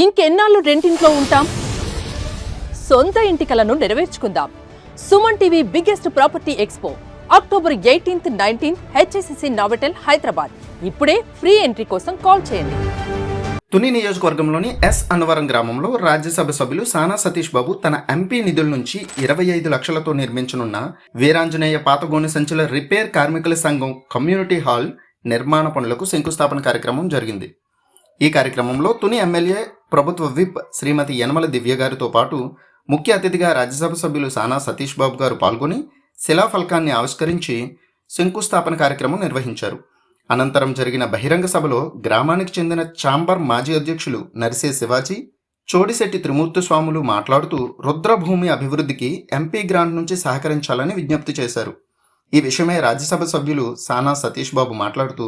ఇంకెన్నాళ్ళు రెంటింట్లో ఉంటాం? సొంత ఇంటి కలను నెరవేర్చుకుందాం. Suman TV biggest property expo October 18, 19 HSCC Novotel Hyderabad. ఇప్పుడే ఫ్రీ ఎంట్రీ కోసం కాల్ చేయండి. తుని నియోజకవర్గంలోని ఎస్ అన్నవరం గ్రామంలో రాజ్యసభ సభ్యులు సానా సతీష్ బాబు తన ఎంపీ నిధుల నుంచి 25 లక్షలతో నిర్మించనున్న వీరాంజనేయ పాతగోనె సంచుల రిపేర్ కార్మికుల సంఘం కమ్యూనిటీ హాల్ నిర్మాణ పనులకు శంకుస్థాపన కార్యక్రమం జరిగింది. ఈ కార్యక్రమంలో తుని ఎమ్మెల్యే ప్రభుత్వ విప్ శ్రీమతి యనమల దివ్య గారితో పాటు ముఖ్య అతిథిగా రాజ్యసభ సభ్యులు సానా సతీష్ బాబు గారు పాల్గొని శిలాఫలకాన్ని ఆవిష్కరించి శంకుస్థాపన కార్యక్రమం నిర్వహించారు. అనంతరం జరిగిన బహిరంగ సభలో గ్రామానికి చెందిన ఛాంబర్ మాజీ అధ్యక్షులు నరిసే శివాజీ, చోడిశెట్టి త్రిమూర్తి స్వాములు మాట్లాడుతూ రుద్రభూమి అభివృద్ధికి ఎంపీ గ్రాంట్ నుంచి సహకరించాలని విజ్ఞప్తి చేశారు. ఈ విషయమై రాజ్యసభ సభ్యులు సానా సతీష్ బాబు మాట్లాడుతూ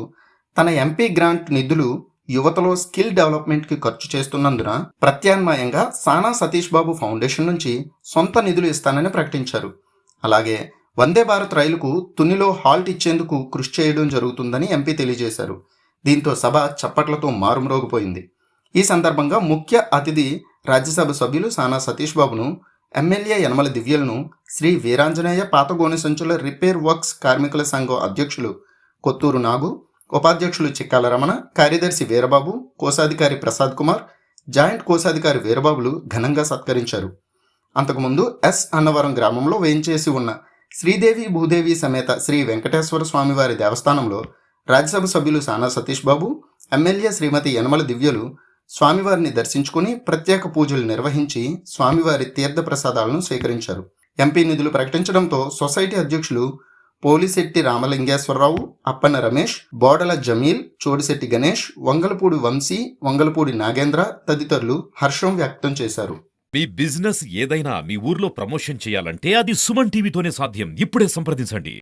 తన ఎంపీ గ్రాంట్ నిధులు యువతలో స్కిల్ డెవలప్మెంట్కి ఖర్చు చేస్తున్నందున ప్రత్యామ్నాయంగా సానా సతీష్ బాబు ఫౌండేషన్ నుంచి సొంత నిధులు ఇస్తానని ప్రకటించారు. అలాగే వందే భారత్ రైలుకు తునిలో హాల్ట్ ఇచ్చేందుకు కృషి చేయడం జరుగుతుందని ఎంపీ తెలియజేశారు. దీంతో సభ చప్పట్లతో మారుమ్రోగిపోయింది. ఈ సందర్భంగా ముఖ్య అతిథి రాజ్యసభ సభ్యులు సానా సతీష్ బాబును, ఎమ్మెల్యే యనమల దివ్యలను శ్రీ వీరాంజనేయ పాతగోనె సంచుల రిపేర్ వర్క్స్ కార్మికుల సంఘం అధ్యక్షులు కొత్తూరు నాగు, ఉపాధ్యక్షులు చిక్కాల రమణ, కార్యదర్శి వీరబాబు, కోశాధికారి ప్రసాద్ కుమార్, జాయింట్ కోశాధికారి వీరబాబులు ఘనంగా సత్కరించారు. అంతకుముందు ఎస్ అన్నవరం గ్రామంలో వేయించేసి ఉన్న శ్రీదేవి భూదేవి సమేత శ్రీ వెంకటేశ్వర స్వామివారి దేవస్థానంలో రాజ్యసభ సభ్యులు సానా సతీష్ బాబు, ఎమ్మెల్యే శ్రీమతి యనమల దివ్యలు స్వామివారిని దర్శించుకుని ప్రత్యేక పూజలు నిర్వహించి స్వామివారి తీర్థ ప్రసాదాలను స్వీకరించారు. ఎంపీ నిధులు ప్రకటించడంతో సొసైటీ అధ్యక్షులు పోలిశెట్టి రామలింగేశ్వరరావు, అప్పన్న రమేష్, బోడల జమీల్, చోడిశెట్టి గణేష్, వంగలపూడి వంశీ, వంగలపూడి నాగేంద్ర తదితరులు హర్షం వ్యక్తం చేశారు. మీ బిజినెస్ ఏదైనా మీ ఊర్లో ప్రమోషన్ చేయాలంటే అది సుమన్ టీవీతోనే సాధ్యం. ఇప్పుడే సంప్రదించండి.